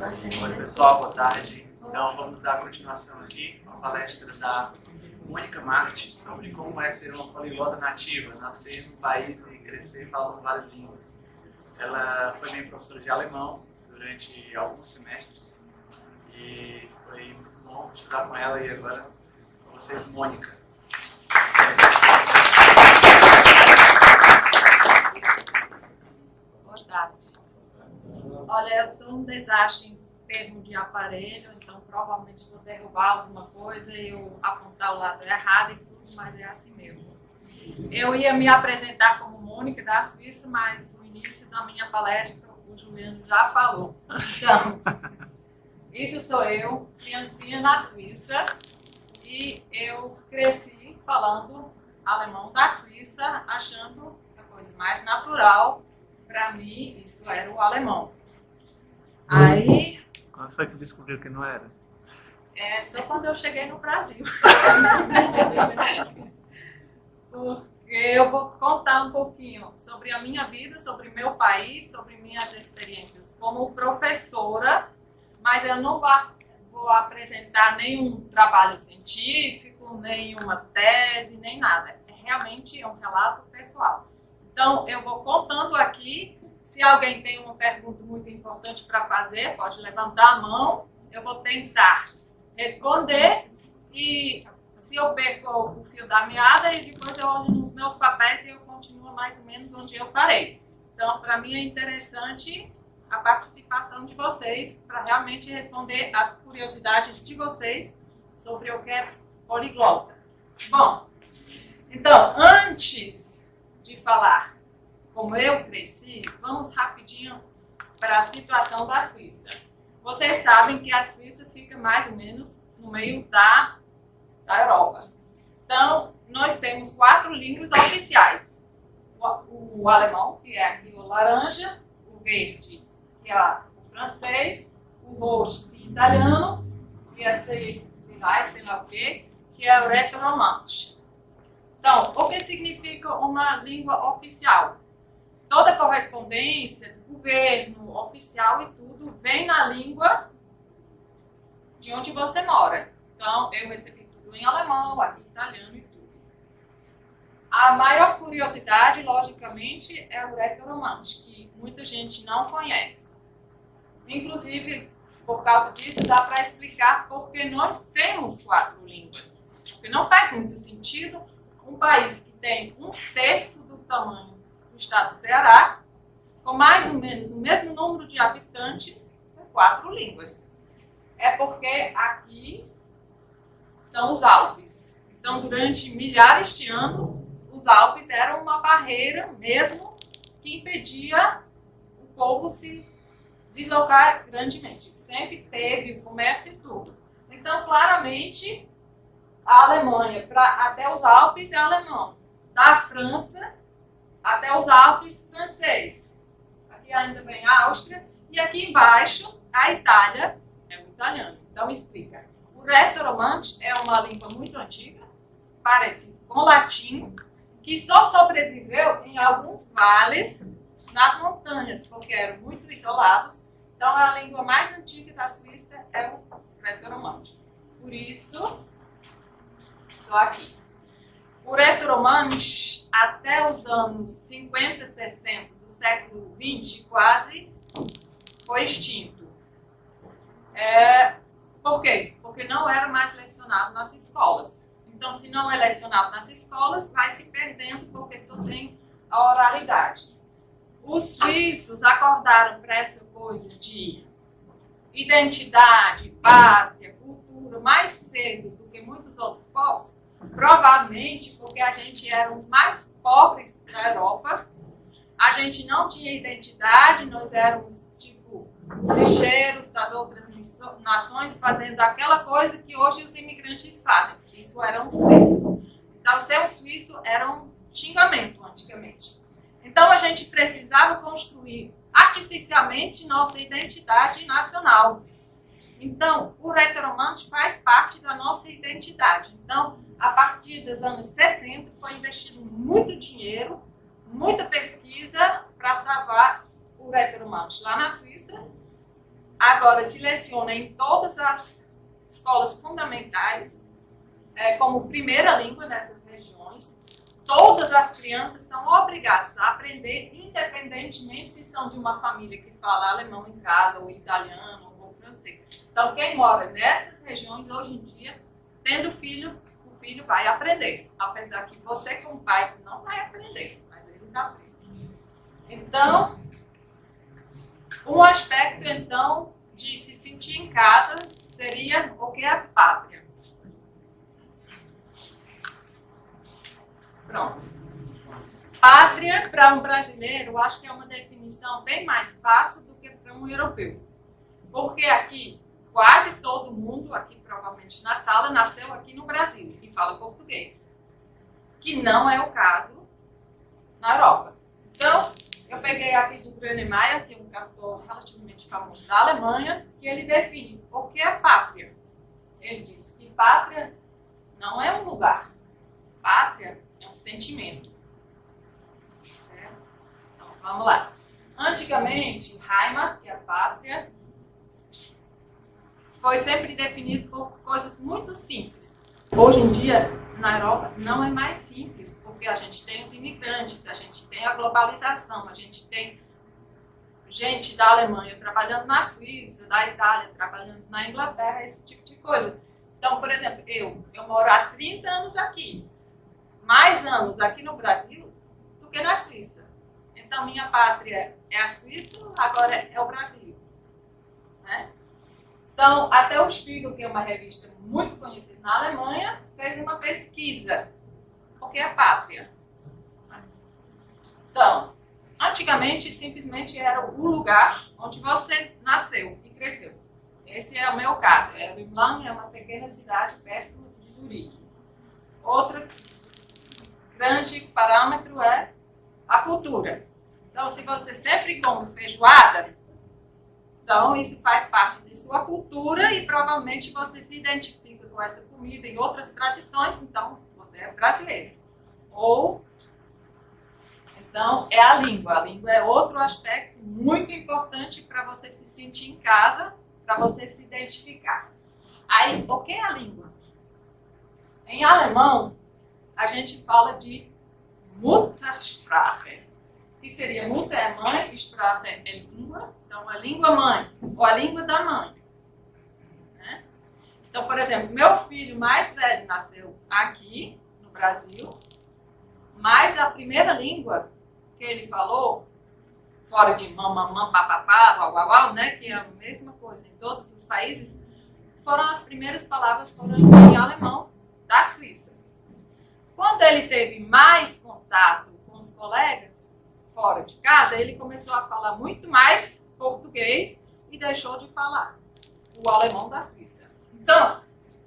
Oi, pessoal, boa tarde. Então, vamos dar continuação aqui à palestra da Mônica Marte sobre como é ser uma poliglota nativa, nascer no país e crescer falando várias línguas. Ela foi minha professora de alemão durante alguns semestres e foi muito bom estudar com ela. E agora, com vocês, Mônica. Boa tarde. Olha, eu sou um desastre em termos de aparelho, então provavelmente vou derrubar alguma coisa e eu apontar o lado errado e tudo, mas é assim mesmo. Eu ia me apresentar como Mônica da Suíça, mas no início da minha palestra o Juliano já falou. Então, isso sou eu, criancinha na Suíça, e eu cresci falando alemão da Suíça, achando a coisa mais natural para mim, isso era o alemão. Aí... Quando foi que descobriu que não era? Só quando eu cheguei no Brasil. Porque eu vou contar um pouquinho sobre a minha vida, sobre meu país, sobre minhas experiências como professora, mas eu não vou apresentar nenhum trabalho científico, nenhuma tese, nem nada. É realmente um relato pessoal. Então, eu vou contando aqui. Se alguém tem uma pergunta muito importante para fazer, pode levantar a mão. Eu vou tentar responder. E se eu perco o fio da meada, e depois eu olho nos meus papéis e eu continuo mais ou menos onde eu parei. Então, para mim é interessante a participação de vocês para realmente responder as curiosidades de vocês sobre o que é poliglota. Bom, então, antes de falar como eu cresci, vamos rapidinho para a situação da Suíça. Vocês sabem que a Suíça fica mais ou menos no meio da Europa. Então, nós temos 4 línguas oficiais. O alemão, que é aqui o laranja, o verde, que é o francês, o roxo, que é o italiano, e esse sei lá o quê, que é o reto-romântico. Então, o que significa uma língua oficial? Toda correspondência do governo, oficial e tudo, vem na língua de onde você mora. Então, eu recebi tudo em alemão, aqui italiano e tudo. A maior curiosidade, logicamente, é o reto-romântico, que muita gente não conhece. Inclusive, por causa disso, dá para explicar porque nós temos 4 línguas. Porque não faz muito sentido um país que tem 1/3 do tamanho do estado do Ceará, com mais ou menos o mesmo número de habitantes, 4 línguas. É porque aqui são os Alpes. Então, durante milhares de anos, os Alpes eram uma barreira mesmo que impedia o povo se deslocar grandemente. Sempre teve o comércio e tudo. Então, claramente, a Alemanha, até os Alpes, é alemão. Da França até os Alpes, francês. Aqui ainda vem a Áustria. E aqui embaixo, a Itália é o italiano. Então, explica. O reto-romântico é uma língua muito antiga, parecida com o latim, que só sobreviveu em alguns vales nas montanhas, porque eram muito isolados. Então, a língua mais antiga da Suíça é o reto-romântico. Por isso, só aqui. O reto-romântico, até os anos 50, 60 do século XX, quase foi extinto. Por quê? Porque não era mais lecionado nas escolas. Então, se não é lecionado nas escolas, vai se perdendo, porque só tem a oralidade. Os suíços acordaram para essa coisa de identidade, pátria, cultura, mais cedo do que muitos outros povos, provavelmente porque a gente era os mais pobres da Europa, a gente não tinha identidade, nós éramos tipo os lixeiros das outras nações fazendo aquela coisa que hoje os imigrantes fazem, isso eram os suíços. Então, ser um suíço era um xingamento antigamente. Então, a gente precisava construir artificialmente nossa identidade nacional. Então, o reto-romântico faz parte da nossa identidade. Então, a partir dos anos 60, foi investido muito dinheiro, muita pesquisa para salvar o reto-romântico. Lá na Suíça, agora se leciona em todas as escolas fundamentais, como primeira língua nessas regiões. Todas as crianças são obrigadas a aprender, independentemente se são de uma família que fala alemão em casa, ou italiano, ou francês. Então, quem mora nessas regiões, hoje em dia, tendo filho, o filho vai aprender. Apesar que você, como pai, não vai aprender, mas eles aprendem. Então, um aspecto, então, de se sentir em casa seria o que é a pátria. Pronto. Pátria, para um brasileiro, eu acho que é uma definição bem mais fácil do que para um europeu. Porque aqui, quase todo mundo, aqui provavelmente na sala, nasceu aqui no Brasil e fala português. Que não é o caso na Europa. Então, eu peguei aqui do Grönemeyer, que é um cantor relativamente famoso da Alemanha, que ele define o que é pátria. Ele diz que pátria não é um lugar. Pátria é um sentimento. Certo? Então, vamos lá. Antigamente, Heimat, que é a pátria, foi sempre definido por coisas muito simples. Hoje em dia, na Europa, não é mais simples, porque a gente tem os imigrantes, a gente tem a globalização, a gente tem gente da Alemanha trabalhando na Suíça, da Itália trabalhando na Inglaterra, esse tipo de coisa. Então, por exemplo, eu moro há 30 anos aqui, mais anos aqui no Brasil do que na Suíça. Então, minha pátria é a Suíça, agora é o Brasil. Né? Então, até o Spiegel, que é uma revista muito conhecida na Alemanha, fez uma pesquisa. O que é a pátria? Então, antigamente, simplesmente era o lugar onde você nasceu e cresceu. Esse é o meu caso. Rimlang é uma pequena cidade perto de Zurique. Outro grande parâmetro é a cultura. Então, se você sempre come feijoada, então isso faz parte de sua cultura e provavelmente você se identifica com essa comida e outras tradições, então você é brasileiro. Ou, então, é a língua. A língua é outro aspecto muito importante para você se sentir em casa, para você se identificar. Aí, o que é a língua? Em alemão, a gente fala de Muttersprache, que seria Mutter é mãe, Sprache é língua, então a língua mãe, ou a língua da mãe. Né? Então, por exemplo, meu filho mais velho nasceu aqui, no Brasil, mas a primeira língua que ele falou, fora de mamamã, papapá, uau, uau, uau, né, que é a mesma coisa em todos os países, foram as primeiras palavras foram em alemão da Suíça. Quando ele teve mais contato com os colegas fora de casa, ele começou a falar muito mais português e deixou de falar o alemão da Suíça. Então,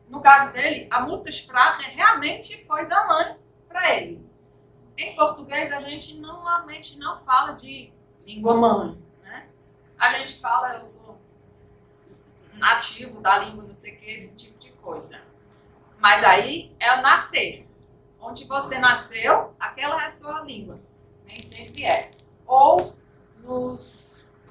no caso dele, a Muttersprache realmente foi da mãe para ele. Em português, a gente normalmente não fala de língua mãe, né? A gente fala, eu sou nativo da língua, não sei o que, esse tipo de coisa. Mas aí é o nascer. Onde você nasceu, aquela é a sua língua. Nem sempre é. Ou eu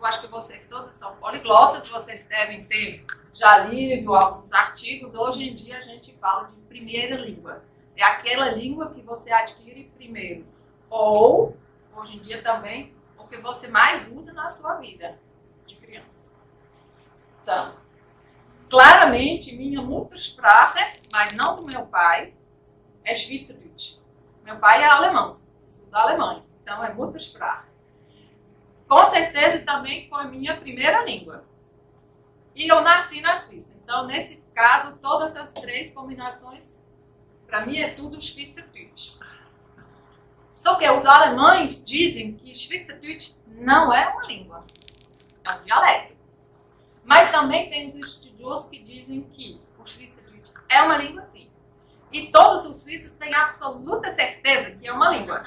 acho que vocês todos são poliglotas, vocês devem ter já lido alguns artigos. Hoje em dia a gente fala de primeira língua. É aquela língua que você adquire primeiro. Ou, hoje em dia também, o que você mais usa na sua vida de criança. Então, claramente, minha Muttersprache, mas não do meu pai, é Schweizerdeutsch. Meu pai é alemão, eu sou da Alemanha, então é Muttersprache. Com certeza também foi minha primeira língua. E eu nasci na Suíça, então nesse caso, todas as três combinações, para mim é tudo Schweizerdeutsch. Só que os alemães dizem que Schweizerdeutsch não é uma língua, é um dialeto. Mas também tem os estudiosos que dizem que o Schweizerdeutsch é uma língua sim. E todos os suíços têm absoluta certeza que é uma língua.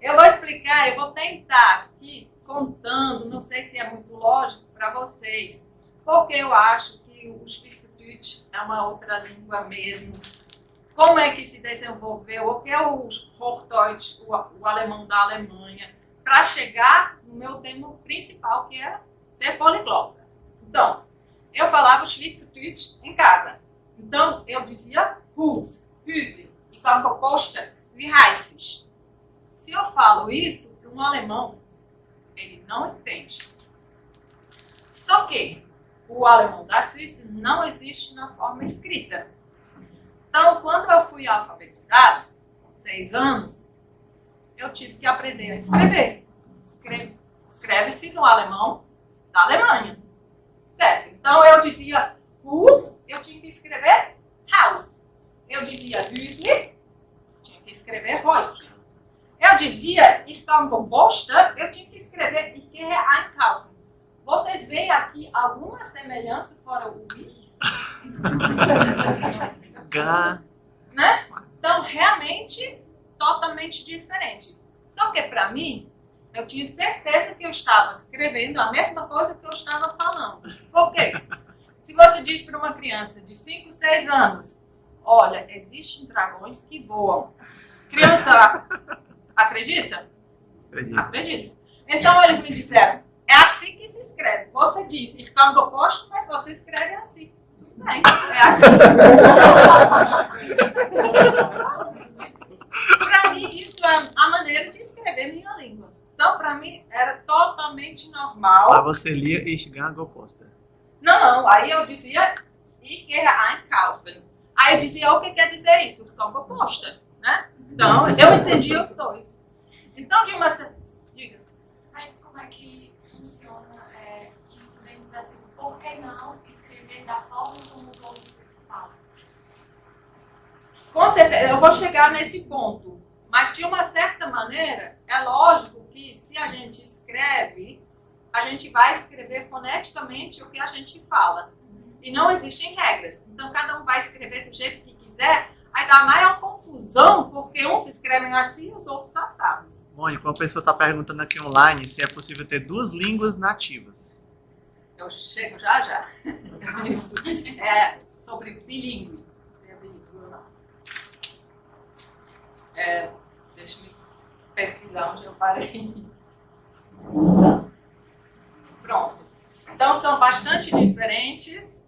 Eu vou explicar, eu vou tentar aqui, contando, não sei se é muito lógico para vocês, porque eu acho que o Schweizerdeutsch é uma outra língua mesmo. Como é que se desenvolveu, o que é o Hochdeutsch, o alemão da Alemanha, para chegar no meu tema principal, que era ser poliglota. Então, eu falava o Schweizerdeutsch em casa. Então, eu dizia Hus, Hüsli, e quando Costa, wie heißt es? Se eu falo isso para um alemão, ele não entende. Só que o alemão da Suíça não existe na forma escrita. Então, quando eu fui alfabetizada, com 6 anos, eu tive que aprender a escrever. Escreve-se no alemão da Alemanha. Certo? Então, eu dizia Hus, eu tinha que escrever Haus. Eu dizia Hüsli, tinha que escrever Häuschen. Eu dizia Ich kann Composter, eu tinha que escrever Ich gehe einkaufen. Vocês veem aqui alguma semelhança fora o ich? Né? Então, realmente, totalmente diferente. Só que, para mim, eu tinha certeza que eu estava escrevendo a mesma coisa que eu estava falando. Por quê? Se você diz para uma criança de 5, 6 anos, olha, existem dragões que voam. Criança acredita? Acredita. Então, eles me disseram, é assim que se escreve. Você diz Ich kann Composter, mas você escreve assim. Tudo bem, é assim. Para mim, isso é a maneira de escrever minha língua. Então, para mim, era totalmente normal. Ah, você lia Ich kann Composter. Não. Aí eu dizia Ich gehe einkaufen. Aí eu dizia, o que quer dizer isso? Ich kann Composter, né? Então, eu entendia os dois. Então, de uma... Diga. Mas como é que funciona isso dentro da Suíça? Por que não escrever da forma como o povo suíço fala? Com certeza, eu vou chegar nesse ponto. Mas, de uma certa maneira, é lógico que se a gente escreve, a gente vai escrever foneticamente o que a gente fala. E não existem regras. Então, cada um vai escrever do jeito que quiser. Aí dá maior confusão, porque uns escrevem assim e os outros assados. Mônica, uma pessoa está perguntando aqui online se é possível ter 2 línguas nativas. Eu chego já. Isso. É sobre bilíngue. Se é bilíngue ou não. Deixa eu pesquisar onde eu parei. Pronto. Então, são bastante diferentes.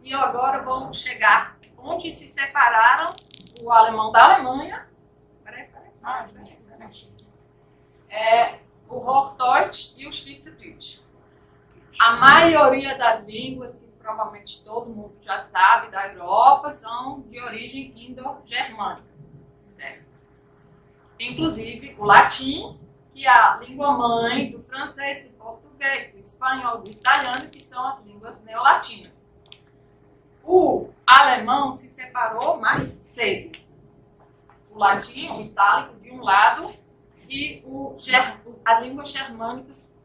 E eu agora vou chegar onde se separaram o alemão da Alemanha. O Hochdeutsch e o Schweizerdeutsch. A maioria das línguas, que provavelmente todo mundo já sabe, da Europa, são de origem indo-germânica. Certo? Inclusive o latim, que é a língua mãe do francês, do português, do espanhol, do italiano, que são as línguas neolatinas. O alemão se separou mais cedo. O latim, o itálico, de um lado, e as línguas germânicas,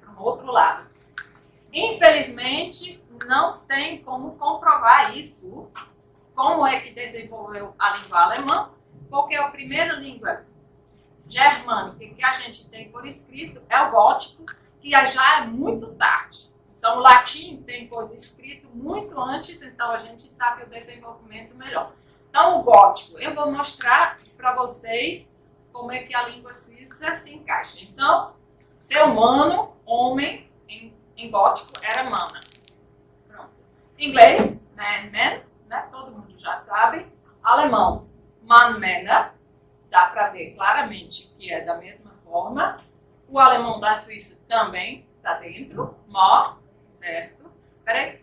do outro lado. Infelizmente, não tem como comprovar isso, como é que desenvolveu a língua alemã, porque a primeira língua germânica que a gente tem por escrito é o gótico, que já é muito tarde. Então, o latim tem coisa escrita muito antes, então a gente sabe o desenvolvimento melhor. Então, o gótico, eu vou mostrar para vocês como é que a língua suíça se encaixa. Então, ser humano, homem, em gótico, era mana. Pronto. Inglês, man, né? Todo mundo já sabe. Alemão, man, männer. Dá para ver claramente que é da mesma forma. O alemão da Suíça também está dentro. Mó, certo? Peraí.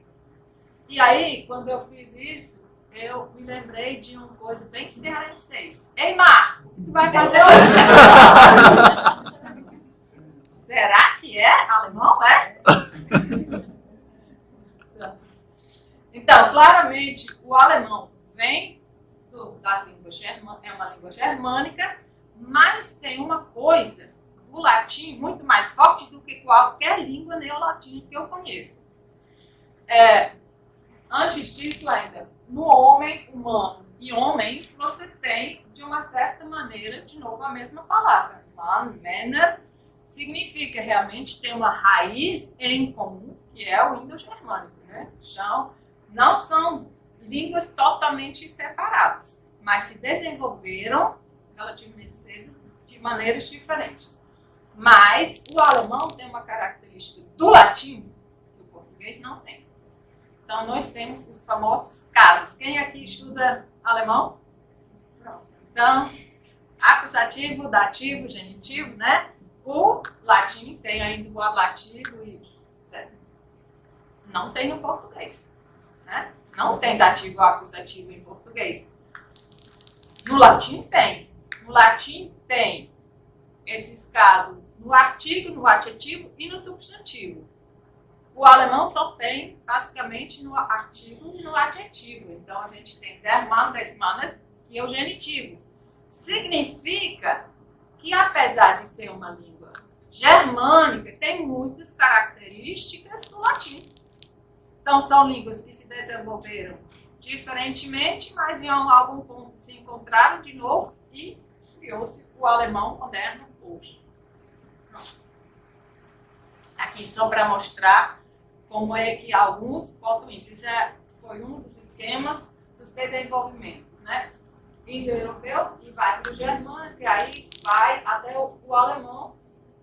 E aí, quando eu fiz isso, eu me lembrei de uma coisa bem cearense. Ei, Mar, o que tu vai fazer hoje? Será que é alemão? É? Então, claramente, o alemão vem das línguas germânicas, é uma língua germânica, mas tem uma coisa do latim muito mais forte do que qualquer língua neolatina que eu conheço. Antes disso ainda, no homem humano e homens, você tem, de uma certa maneira, de novo a mesma palavra. Man, männer, significa realmente ter uma raiz em comum, que é o indo-germânico, né? Então, não são línguas totalmente separadas, mas se desenvolveram relativamente cedo de maneiras diferentes. Mas o alemão tem uma característica do latim que o português não tem. Então, nós temos os famosos casos. Quem aqui estuda alemão? Então, acusativo, dativo, genitivo, né? O latim tem ainda o ablativo e etc. Não tem no português, né? Não tem dativo ou acusativo em português. No latim tem. No latim tem esses casos no artigo, no adjetivo e no substantivo. O alemão só tem, basicamente, no artigo e no adjetivo. Então, a gente tem der Mann, des Mannes, que é o genitivo. Significa que, apesar de ser uma língua germânica, tem muitas características do latim. Então, são línguas que se desenvolveram diferentemente, mas em algum ponto se encontraram de novo e criou-se o alemão moderno hoje. Aqui só para mostrar como é que alguns botam isso. Isso foi um dos esquemas dos desenvolvimentos, né? Indo-europeu e vai para o germânico, e aí vai até o alemão,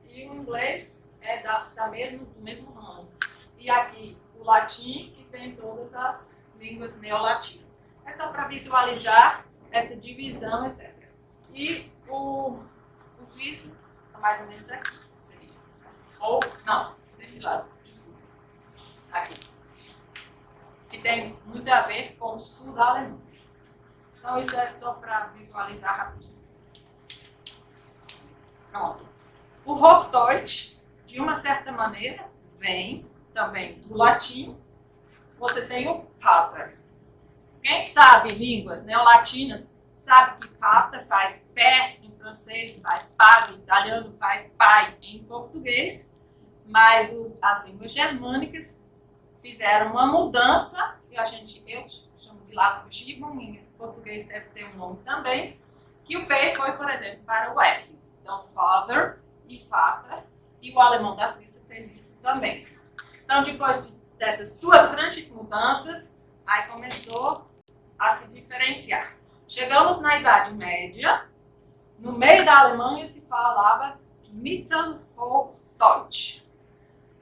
e o inglês é do mesmo ramo. E aqui o latim, que tem todas as línguas neolatinas. É só para visualizar essa divisão, etc. E o suíço, mais ou menos aqui, seria. Ou, não, desse lado, desculpa. Aqui. Que tem muito a ver com o sul da Alemanha. Então, isso é só para visualizar rapidinho. Pronto. O Hochdeutsch, de uma certa maneira, vem também do latim. Você tem o Pater. Quem sabe línguas neolatinas, sabe que Pater faz pé em francês, faz padre em italiano, faz pai em português. Mas as línguas germânicas fizeram uma mudança, que eu chamo de Latvigibbon, em português deve ter um nome também, que o P foi, por exemplo, para o F. Então, Father e Vater, e o alemão da Suíça fez isso também. Então, depois dessas duas grandes mudanças, aí começou a se diferenciar. Chegamos na Idade Média, no meio da Alemanha se falava Mittelhochdeutsch.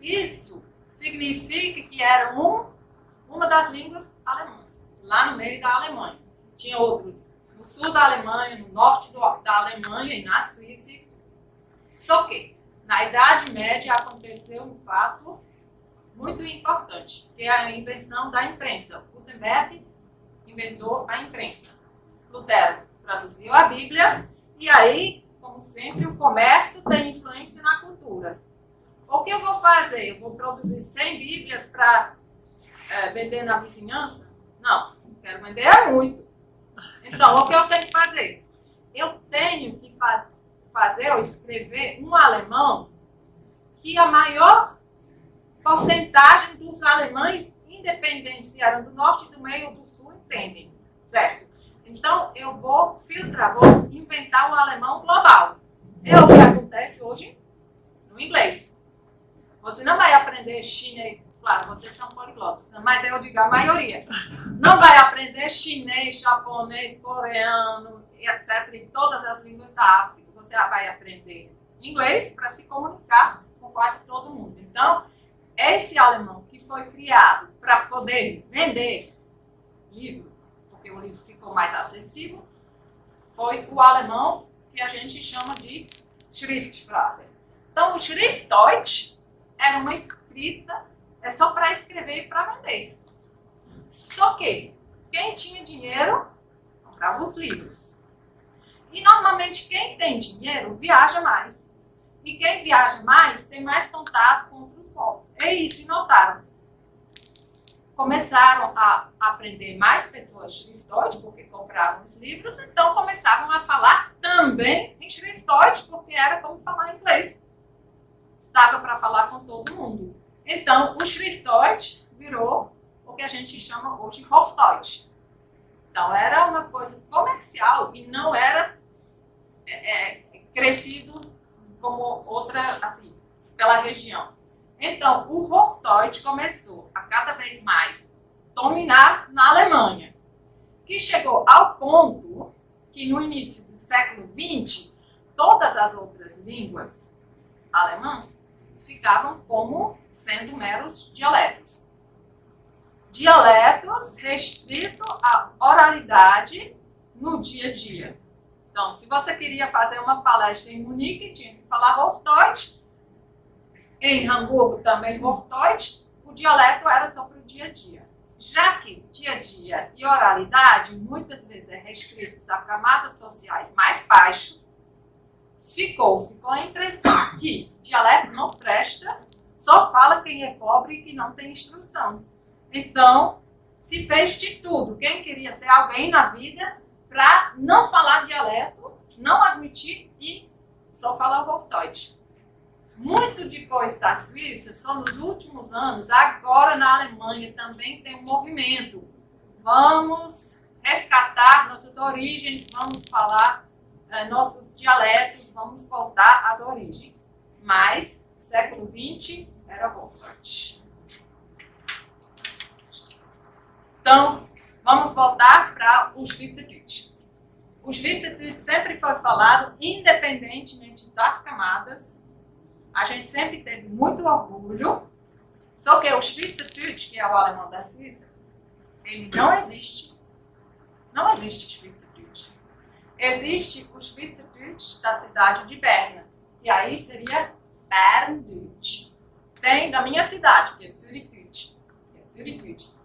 Isso significa que era uma das línguas alemãs, lá no meio da Alemanha. Tinha outros no sul da Alemanha, no norte da Alemanha e na Suíça. Só que, na Idade Média, aconteceu um fato muito importante, que é a invenção da imprensa. Gutenberg inventou a imprensa. Lutero traduziu a Bíblia, e aí, como sempre, o comércio tem influência na cultura. O que eu vou fazer? Eu vou produzir 100 Bíblias para vender na vizinhança? Não, quero vender muito. Então, o que eu tenho que fazer? Eu tenho que fazer ou escrever um alemão que a maior porcentagem dos alemães, independente se eram do norte, do meio ou do sul, entendem, certo? Então, eu vou filtrar, vou inventar um alemão global. É o que acontece hoje no inglês. Você não vai aprender chinês, claro, vocês são poliglotas, mas eu digo a maioria. Não vai aprender chinês, japonês, coreano, etc., e todas as línguas da África. Você vai aprender inglês para se comunicar com quase todo mundo. Então, esse alemão que foi criado para poder vender livro, porque o livro ficou mais acessível, foi o alemão que a gente chama de Schriftsprache. Então, o Schriftdeutsch era uma escrita, é só para escrever e para vender. Só que, quem tinha dinheiro, comprava os livros. E, normalmente, quem tem dinheiro viaja mais. E quem viaja mais tem mais contato com outros povos. É isso, e notaram. Começaram a aprender mais pessoas Schriftdeutsch, porque compravam os livros, então começavam a falar também em Schriftdeutsch, porque era como falar inglês. Estava para falar com todo mundo. Então, o Schriftdeutsch virou o que a gente chama hoje de Hochdeutsch. Então, era uma coisa comercial e não era crescido como outra, assim, pela região. Então, o Hochdeutsch começou a cada vez mais dominar na Alemanha, que chegou ao ponto que no início do século XX, todas as outras línguas alemãs ficavam como sendo meros dialetos. Dialetos restritos à oralidade no dia a dia. Então, se você queria fazer uma palestra em Munique, tinha que falar Hochdeutsch. Em Hamburgo também Hochdeutsch. O dialeto era sobre o dia a dia. Já que dia a dia e oralidade muitas vezes é restritos a camadas sociais mais baixas, ficou-se com a impressão que dialeto não presta, só fala quem é pobre e que não tem instrução. Então, se fez de tudo. Quem queria ser alguém na vida para não falar dialeto, não admitir e só falar Hochdeutsch. Muito depois da Suíça, só nos últimos anos, agora na Alemanha também tem um movimento. Vamos resgatar nossas origens, vamos falar nossos dialetos, vamos voltar às origens. Mas, século XX, era Hochdeutsch. Então, vamos voltar para os Schweizerdeutsch. O Schweizerdeutsch sempre foi falado independentemente das camadas. A gente sempre teve muito orgulho. Só que o Schweizerdeutsch, que é o alemão da Suíça, ele não existe. Não existe Schweizerdeutsch. Existe o Schweizerdeutsch da cidade de Berna. E aí seria Berndeutsch. Tem da minha cidade, que é Zürichdeutsch.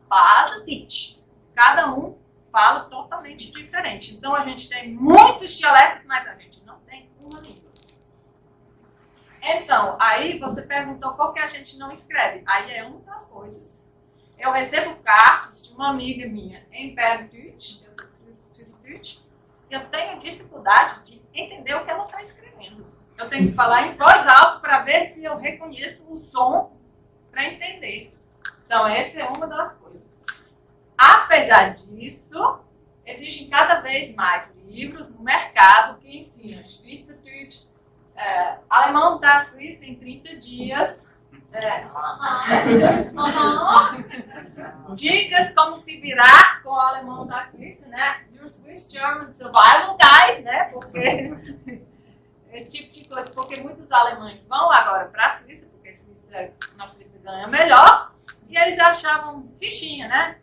Baseldeutsch. Cada um fala totalmente diferente. Então, a gente tem muitos dialetos, mas a gente não tem uma língua. Então, aí você perguntou por que a gente não escreve. Aí é uma das coisas. Eu recebo cartas de uma amiga minha em Berndeutsch, eu tenho dificuldade de entender o que ela está escrevendo. Eu tenho que falar em voz alta para ver se eu reconheço o som para entender. Então, essa é uma das coisas. Apesar disso, existem cada vez mais livros no mercado que ensinam Schweizerdeutsch, alemão da Suíça em 30 dias, dicas como se virar com o alemão da Suíça, né? Your Swiss German Survival Guide, né? Porque esse tipo de coisa, porque muitos alemães vão agora para a Suíça, porque na Suíça ganha melhor, e eles achavam fichinha, né?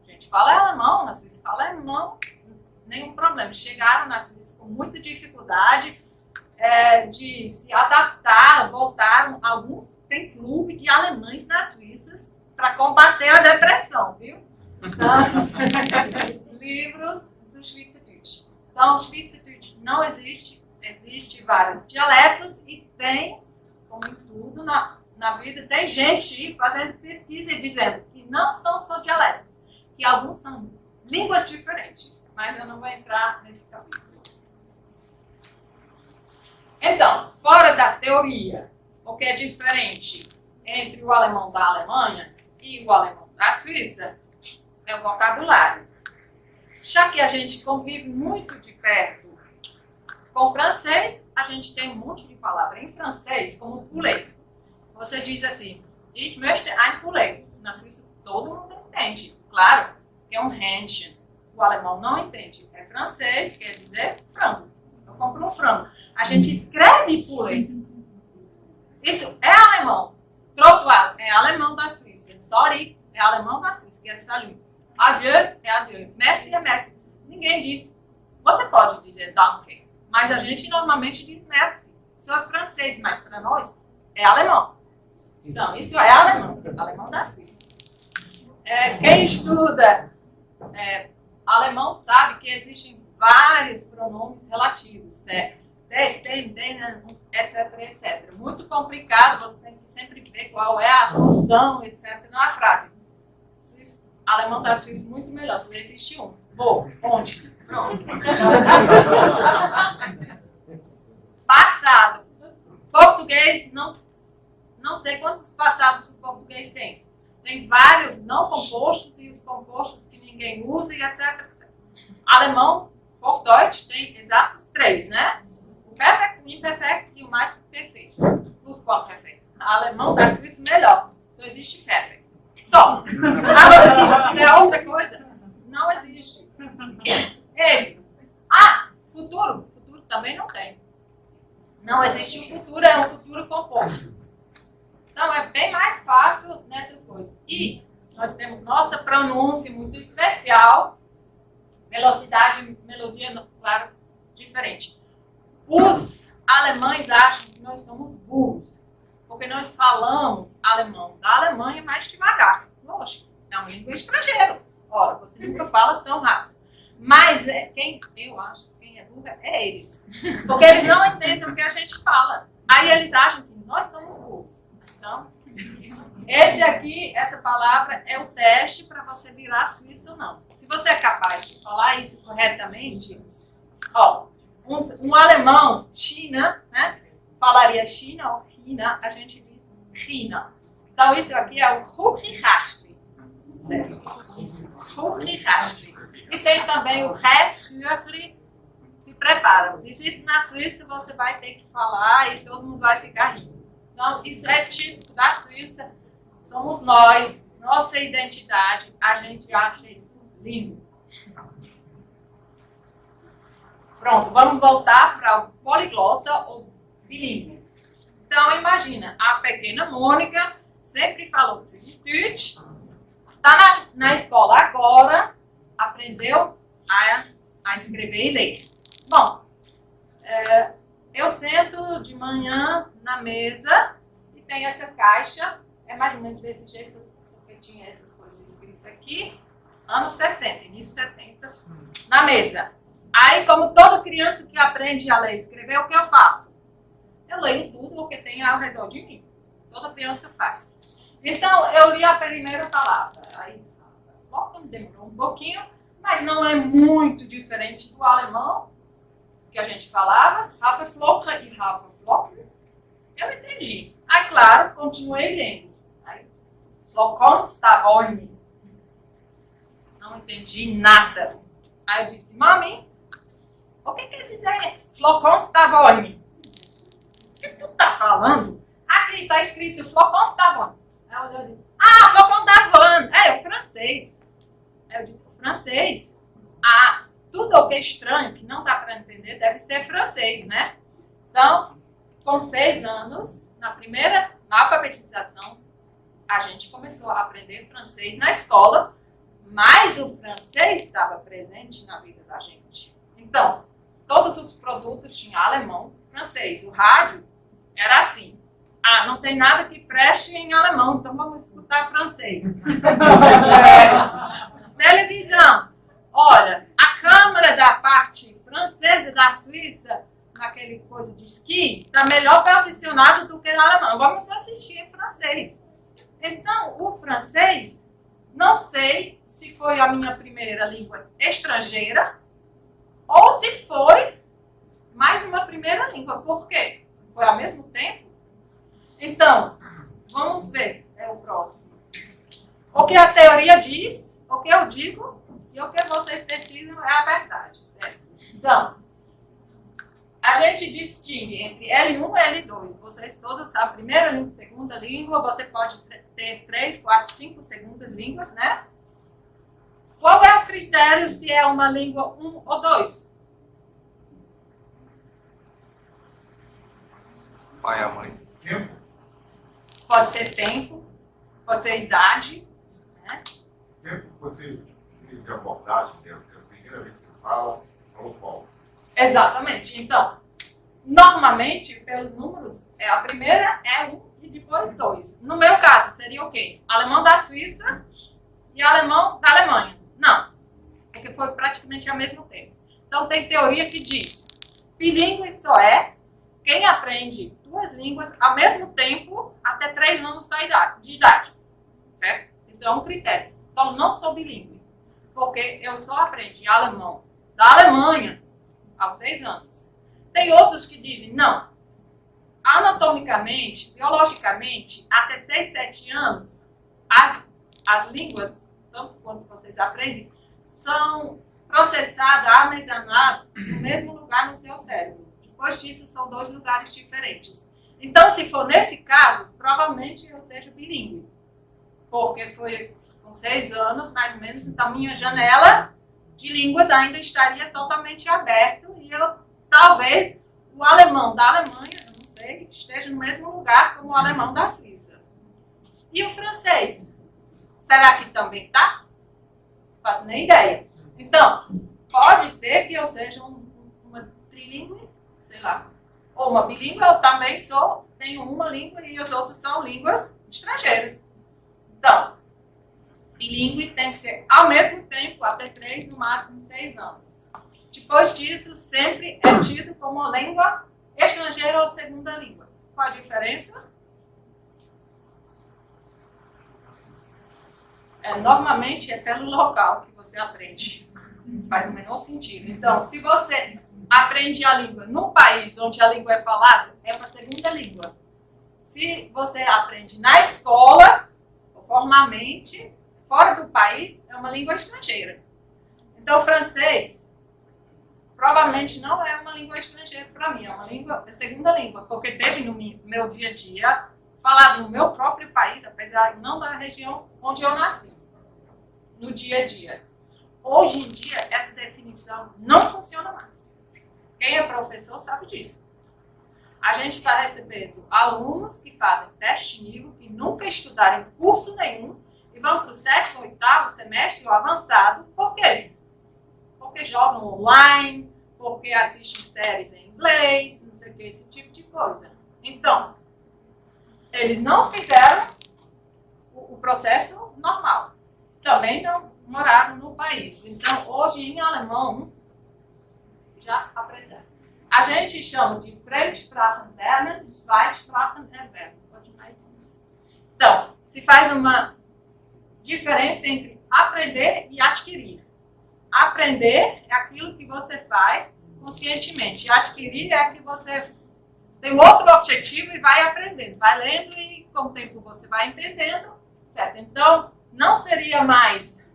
A gente fala alemão, na Suíça fala alemão, nenhum problema. Chegaram na Suíça com muita dificuldade de se adaptar, voltaram. Alguns têm clube de alemães na Suíça para combater a depressão, viu? Então, livros do Schweizerdeutsch. Então, o Schweizerdeutsch não existe, existe vários dialetos e tem, como em tudo na vida, tem gente fazendo pesquisa e dizendo que não são só dialetos, que alguns são línguas diferentes, mas eu não vou entrar nesse capítulo. Então, fora da teoria, o que é diferente entre o alemão da Alemanha e o alemão da Suíça é o vocabulário. Já que a gente convive muito de perto com o francês, a gente tem um monte de palavras em francês, como poulet. Você diz assim, ich möchte ein poulet. Na Suíça todo mundo entende. Claro, que é um Hähnchen. O alemão não entende. É francês, quer dizer frango. Eu compro um frango. A gente escreve poulet. Isso é alemão. Trottoir é alemão da Suíça. Sorry é alemão da Suíça, que é salut. Adieu é adieu. Merci é merci. Ninguém diz. Você pode dizer danke, mas a gente normalmente diz merci. Isso é francês, mas para nós é alemão. Então, isso é alemão. Alemão da Suíça. Quem estuda alemão sabe que existem vários pronomes relativos, des, dem, denen, etc, etc. Muito complicado, você tem que sempre ver qual é a função, etc, na frase. Alemão da Suíça muito melhor, só existe um. Vou, onde? Pronto. Passado. Português, não sei quantos passados o português tem. Tem vários não compostos e os compostos que ninguém usa e etc, etc. Alemão, Hochdeutsch, tem exatos 3, né? O perfeito, o imperfeito e o mais perfeito. Plus qual perfeito? Alemão da Suíça melhor. Só existe perfeito. Só. Agora, se quiser outra coisa, não existe. Esse. Futuro. Futuro também não tem. Não existe um futuro, é um futuro composto. Então, é bem mais fácil nessas coisas. E nós temos nossa pronúncia muito especial, velocidade, melodia, claro, diferente. Os alemães acham que nós somos burros, porque nós falamos alemão da Alemanha mais devagar. Lógico, é uma língua estrangeira. Ora, você nunca fala tão rápido. Mas eu acho que quem é burro é eles. Porque eles não entendem o que a gente fala. Aí eles acham que nós somos burros. Então, esse aqui, essa palavra é o teste para você virar suíço ou não. Se você é capaz de falar isso corretamente, ó, um alemão, China, né, falaria China ou China, a gente diz China. Então, isso aqui é o Hochrichastri. Certo? Hochrichastri. E tem também o Resführli. Se prepara. Visite na Suíça, você vai ter que falar e todo mundo vai ficar rindo. Então, isso é típico da Suíça. Somos nós, nossa identidade. A gente acha isso lindo. Pronto, vamos voltar para o poliglota ou bilíngue. Então, imagina, a pequena Mônica sempre falou Deutsch, está na escola agora, aprendeu a escrever e ler. Bom, eu sento de manhã na mesa e tem essa caixa, é mais ou menos desse jeito, porque tinha essas coisas escritas aqui, anos 60, início 70, na mesa. Aí, como toda criança que aprende a ler e escrever, o que eu faço? Eu leio tudo o que tem ao redor de mim. Toda criança faz. Então, eu li a primeira palavra. Aí, demorou um pouquinho, mas não é muito diferente do alemão que a gente falava. Haferflocken e Haferflocken. Eu entendi. Aí, claro, continuei lendo. Aí, Flocons-Tavoine. Não entendi nada. Aí eu disse, mami, o que quer dizer Flocons-Tavoine? O que tu tá falando? Aqui está escrito Flocons-Tavoine. Aí eu disse, Flocons-Tavoine. É o francês. Aí eu disse, o francês? Tudo o que é estranho, que não dá para entender, deve ser francês, né? Então, com 6 anos, na alfabetização, a gente começou a aprender francês na escola, mas o francês estava presente na vida da gente. Então, todos os produtos tinham alemão, francês. O rádio era assim. Não tem nada que preste em alemão, então vamos escutar francês. Televisão. Olha, a câmera da parte francesa da Suíça, naquele coisa de esqui, está melhor posicionado do que no alemão. Vamos assistir em francês. Então, o francês, não sei se foi a minha primeira língua estrangeira ou se foi mais uma primeira língua. Por quê? Foi ao mesmo tempo? Então, vamos ver. É o próximo. O que a teoria diz, o que eu digo e o que vocês decidem é a verdade, certo? Então, a gente distingue entre L1 e L2. Vocês todos sabem, primeira língua, segunda língua, você pode ter 3, 4, 5 segundas línguas, né? Qual é o critério se é uma língua 1 ou 2? Pai e a mãe. Tempo? Pode ser tempo, pode ser idade, né? Tempo que você tem de abordagem, né? A primeira vez que você fala, falou qual? Exatamente. Então, normalmente, pelos números, a primeira é 1 e depois 2. No meu caso, seria o quê? Alemão da Suíça e alemão da Alemanha. Não, porque foi praticamente ao mesmo tempo. Então, tem teoria que diz bilíngue só é quem aprende 2 línguas ao mesmo tempo até 3 anos de idade. Certo? Isso é um critério. Então, não sou bilíngue, porque eu só aprendi alemão da Alemanha aos 6 anos. Tem outros que dizem, não, anatomicamente, biologicamente, até 6, 7 anos, as línguas, tanto quanto vocês aprendem, são processadas, armazenadas no mesmo lugar no seu cérebro. Depois disso, são 2 lugares diferentes. Então, se for nesse caso, provavelmente eu seja bilíngue. Porque foi com 6 anos, mais ou menos, então minha janela de línguas ainda estaria totalmente aberta e eu, talvez, o alemão da Alemanha sei, esteja no mesmo lugar como o alemão da Suíça. E o francês? Será que também está? Não faço nem ideia. Então, pode ser que eu seja uma trilíngue, sei lá, ou uma bilíngue, eu também tenho uma língua e os outros são línguas estrangeiras. Então, bilíngue tem que ser ao mesmo tempo, até 3, no máximo 6 anos. Depois disso, sempre é tido como uma língua estrangeira ou segunda língua. Qual a diferença? Normalmente é pelo local que você aprende. Faz o menor sentido. Então, se você aprende a língua num país onde a língua é falada, é uma segunda língua. Se você aprende na escola, ou formalmente, fora do país, é uma língua estrangeira. Então, o francês provavelmente não é uma língua estrangeira para mim, é uma segunda língua, porque teve no meu dia a dia, falado no meu próprio país, apesar de não da região onde eu nasci, no dia a dia. Hoje em dia, essa definição não funciona mais. Quem é professor sabe disso. A gente está recebendo alunos que fazem teste nível, que nunca estudaram em curso nenhum, e vão para o 7º, 8º semestre, o avançado. Por quê? Porque jogam online, porque assistem séries em inglês, não sei o que, esse tipo de coisa. Então, eles não fizeram o processo normal. Também não moraram no país. Então, hoje, em alemão, já apresenta. A gente chama de Fremdsprachen lernen, Zweitsprachen erwerben. Então, se faz uma diferença entre aprender e adquirir. Aprender é aquilo que você faz conscientemente. Adquirir é que você tem outro objetivo e vai aprendendo. Vai lendo e com o tempo você vai entendendo. Certo? Então, não seria mais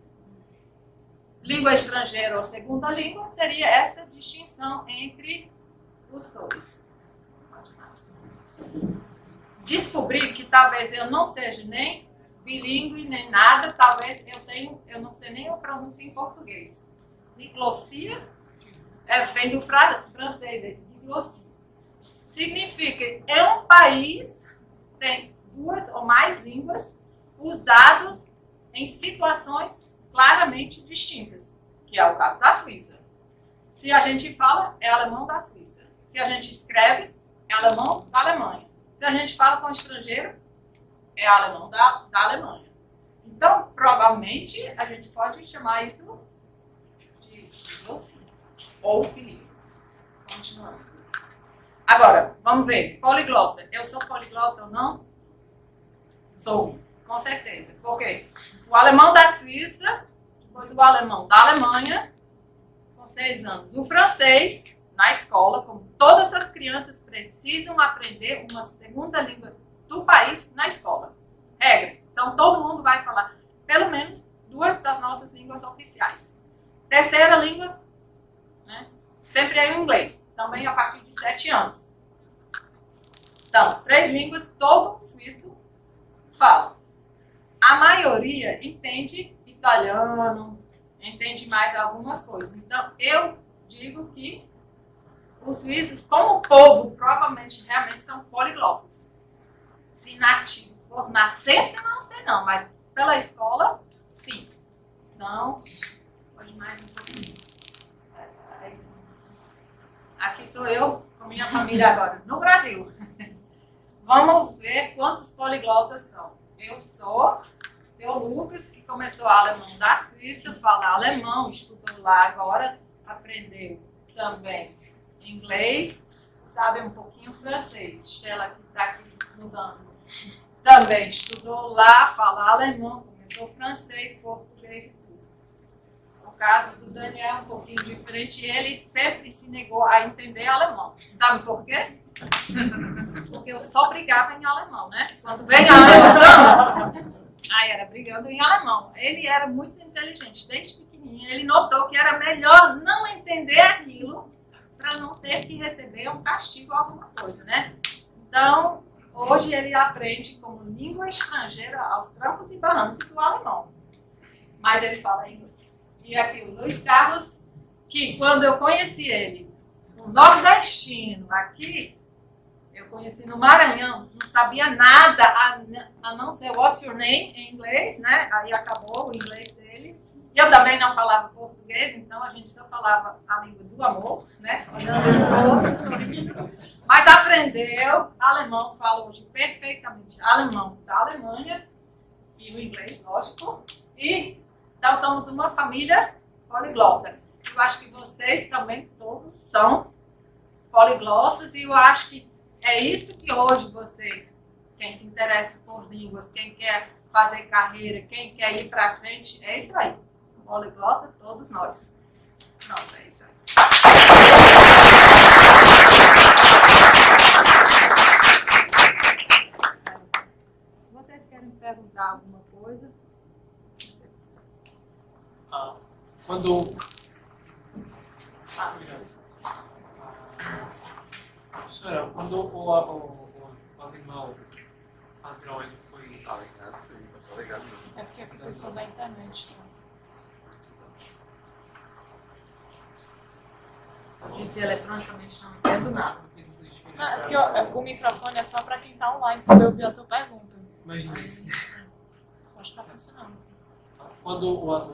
língua estrangeira ou segunda língua, seria essa distinção entre os dois. Descobrir que talvez eu não seja nem bilíngue, nem nada, talvez eu não sei nem a pronúncia em português. Diglossia vem do francês, diglossia. Significa que é um país que tem 2 ou mais línguas usadas em situações claramente distintas, que é o caso da Suíça. Se a gente fala, é alemão da Suíça. Se a gente escreve, é alemão da Alemanha. Se a gente fala com estrangeiro, é alemão da Alemanha. Então, provavelmente, a gente pode chamar isso de doce ou bilíngue. Continuando. Agora, vamos ver. Poliglota. Eu sou poliglota ou não? Sou, com certeza. Por quê? O alemão da Suíça, depois o alemão da Alemanha, com 6 anos. O francês, na escola, como todas as crianças precisam aprender uma segunda língua do país na escola. Regra. Então, todo mundo vai falar pelo menos 2 das nossas línguas oficiais. Terceira língua, né, sempre é o inglês, também a partir de 7 anos. Então, 3 línguas todo suíço fala. A maioria entende italiano, entende mais algumas coisas. Então, eu digo que os suíços, como povo, provavelmente, realmente são poliglotas. Se nativos, por nascença, não sei não, mas pela escola, sim. Então, pode mais um pouquinho. Aqui sou eu, com minha família agora, no Brasil. Vamos ver quantos poliglotas são. Eu sou seu Lucas, que começou alemão da Suíça, fala alemão, estudou lá agora, aprendeu também inglês, sabe um pouquinho francês. Estela, que está aqui mudando, também estudou lá, fala alemão, começou francês, português e tudo. No caso do Daniel, um pouquinho diferente, ele sempre se negou a entender alemão. Sabe por quê? Porque eu só brigava em alemão, né? Quando veio a alemão, aí era brigando em alemão. Ele era muito inteligente, desde pequenininho. Ele notou que era melhor não entender aquilo para não ter que receber um castigo ou alguma coisa, né? Então, hoje ele aprende como língua estrangeira aos trancos e barrancos o alemão. Mas ele fala inglês. E aqui o Luiz Carlos, que quando eu conheci ele, um nordestino aqui, eu conheci no Maranhão, não sabia nada a não ser what's your name em inglês, né? Aí acabou o inglês dele. E eu também não falava português, então a gente só falava a língua do amor, né? Olhando no outro, sorrindo. Mas aprendeu alemão, fala hoje perfeitamente alemão da Alemanha e o inglês, lógico. E então somos uma família poliglota. Eu acho que vocês também todos são poliglotas e eu acho que é isso que hoje você, quem se interessa por línguas, quem quer fazer carreira, quem quer ir para frente, é isso aí. Poliglota, todos nós. Pronto, é isso aí. Vocês querem perguntar alguma coisa? Quando professora, quando o alemão padrão ele foi É porque é professor da internet. Eu disse eletronicamente, não entendo nada. É porque o microfone é só para quem está online poder ouvir a tua pergunta. Imaginei. Acho que está funcionando. Quando lá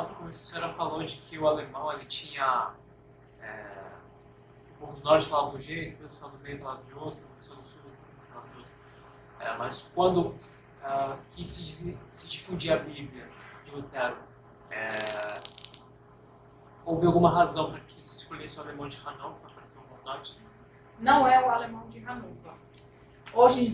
no começo a senhora falou de que o alemão ele tinha o povo do norte falava de um jeito, o pessoal do meio falava de outro, o pessoal do sul falava de outro. Mas quando que se difundia a Bíblia de Lutero, houve alguma razão para que se escolhesse o alemão de Hannover para ser um norte? Não é o alemão de Hannover. Hoje em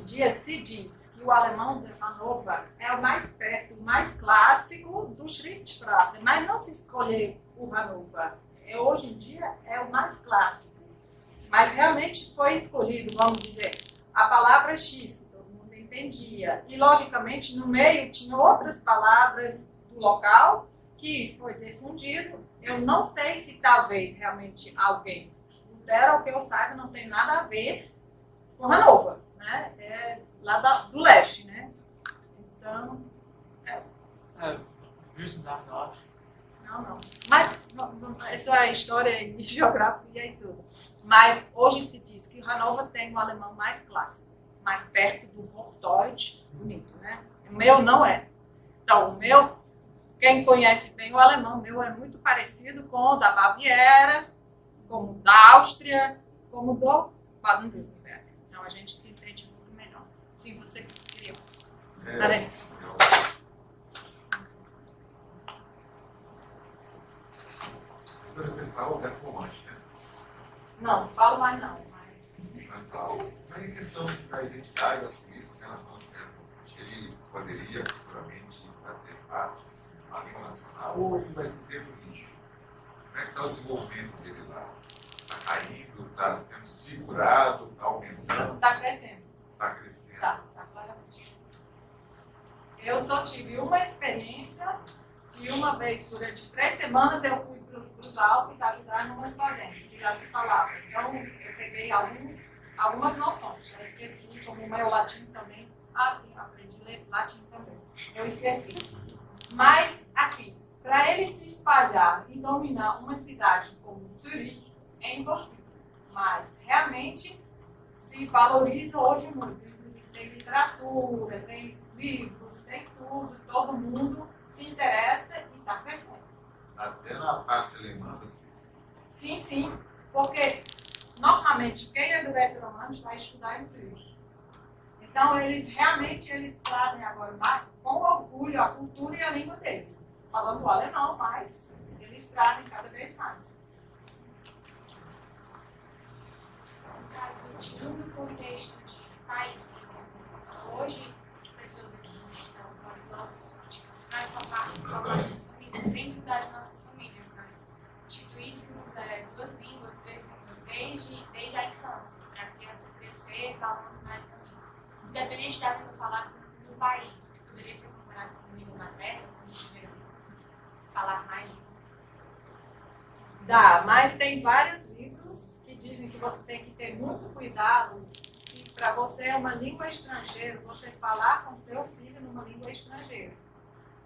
dia se diz que o alemão de Hannover é o mais perto, o mais clássico do Schriftsprache, mas não se escolher o Hannover. Hoje em dia é o mais clássico. Mas realmente foi escolhido, vamos dizer, a palavra X, que todo mundo entendia. E, logicamente, no meio tinha outras palavras do local que foi difundido. Eu não sei se talvez realmente alguém. Lutero, ao que eu saiba, não tem nada a ver com Hannover, né? É lá do leste, né? Então, Württemberg, eu acho. não. Mas isso é história e geografia e tudo. Mas hoje se diz que Hannover tem um alemão mais clássico, mais perto do Hochdeutsch, bonito, né? O meu não é. Então, o meu, quem conhece bem o alemão, o meu é muito parecido com o da Baviera, como o da Áustria, como o do Baden-Württemberg. Então, a gente se entende muito melhor. Sim, você queria. Peraí. Você fala até fumante, né? Não, falo mais não. Mas em questão da identidade da Suíça em relação ao centro, ele poderia futuramente fazer parte da língua nacional ou ele vai ser sempre nicho? Como é que está o desenvolvimento dele lá? Está caindo, está sendo segurado, está aumentando? Está crescendo. Está crescendo. Tá claramente. Eu só tive uma experiência e uma vez durante 3 semanas eu fui para os Alpes ajudar em umas fazendas, e lá se falava. Então eu peguei algumas noções. Eu esqueci, como o meu latim também. Sim, aprendi a ler latim também. Eu esqueci. Mas, assim, para ele se espalhar e dominar uma cidade como Zurique, é impossível. Mas realmente se valoriza hoje muito. Inclusive tem literatura, tem livros, tem tudo, todo mundo se interessa e está crescendo. Até na parte alemã da Suíça. Sim, porque normalmente quem é do Retromanos vai estudar em Zurique. Então eles trazem agora mais, com orgulho a cultura e a língua deles. Falando o alemão, mas eles trazem cada vez mais. No caso, tirando o contexto de país, por exemplo, hoje, pessoas aqui que são poliglotas, se nós formarmos famílias, dentro das nossas famílias, nós instituíssemos 2 línguas, 3 línguas, desde a infância, para a criança crescer falando mais da língua. Independente da língua falada no país, que poderia ser considerado como língua materna, como primeira língua, falar mais língua. Dá, mas tem vários livros que dizem que você tem que ter muito cuidado se para você é uma língua estrangeira, você falar com seu filho numa língua estrangeira.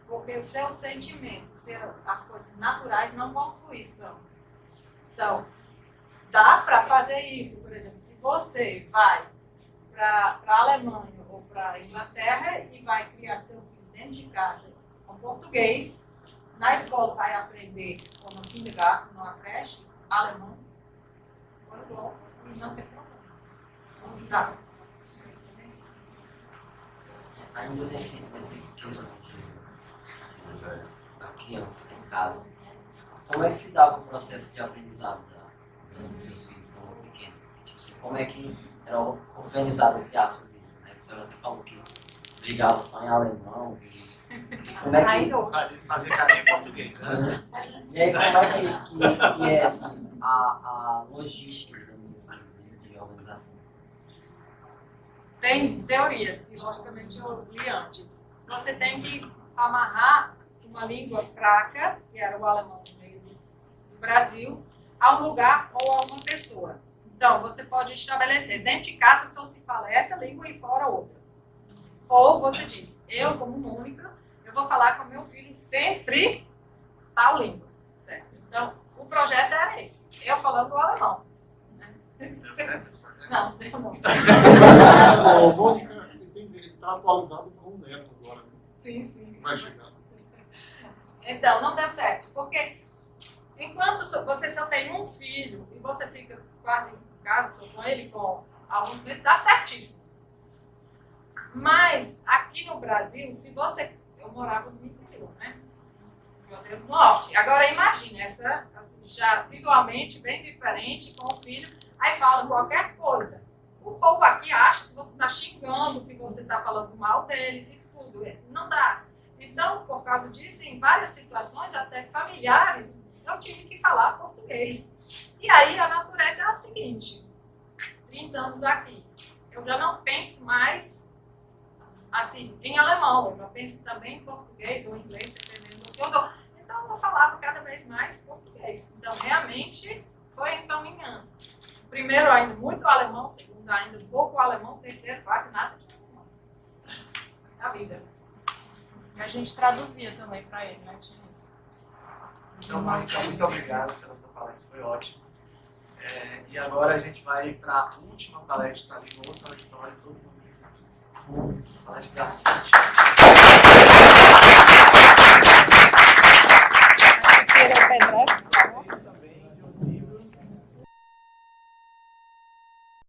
Porque os seus sentimentos, as coisas naturais não vão fluir. Então, dá para fazer isso. Por exemplo, se você vai para a Alemanha ou para a Inglaterra e vai criar seu filho dentro de casa com português, na escola vai aprender, ou no kindergarten, numa creche, alemão, e não tem problema. Tá. Ainda nesse quesito da criança em casa, como é que se dava o processo de aprendizado dos seus filhos tão pequenos? Tipo assim, como é que era organizado, entre aspas, isso? Né? Você até falou que brigava só em alemão. Como é que... Fazer carinho em português, né? E aí, como é que é assim, a logística, digamos assim, de organização? Tem teorias, que logicamente eu li antes. Você tem que amarrar uma língua fraca, que era o alemão no meio do Brasil, a um lugar ou a uma pessoa. Então, você pode estabelecer, dentro de casa só se fala essa língua e fora outra. Ou você diz, eu como Mônica, eu vou falar com meu filho sempre tal língua. Certo? Então, o projeto era esse. Eu falando o alemão. Né? Deu certo esse projeto? Não, deu não. Ô, Mônica, está atualizado com o neto agora. Né? Sim, sim. Vai chegar. Então, não deu certo. Porque enquanto você só tem um filho e você fica quase em casa só com ele com alguns meses, dá certíssimo. Mas aqui no Brasil, se você... Eu morava no interior, né? No Brasil do Norte. Agora imagine, essa assim, já visualmente bem diferente com o filho, aí fala qualquer coisa. O povo aqui acha que você está xingando, que você está falando mal deles e tudo. Não dá. Então, por causa disso, em várias situações, até familiares, eu tive que falar português. E aí a natureza é o seguinte, 30 anos aqui, eu já não penso mais assim, em alemão, eu já penso também em português ou inglês, dependendo do que eu dou. Então, eu falava cada vez mais português. Então, realmente, foi encaminhando. Primeiro, ainda muito alemão, segundo, ainda pouco alemão, terceiro, quase nada de alemão. A vida. A gente traduzia também para ele, né? Tinha isso. Então, Mônica, muito obrigado pela sua palestra, foi ótimo. E agora a gente vai para a última palestra ali no outro auditório, todo mundo junto. Palestra da Cintia.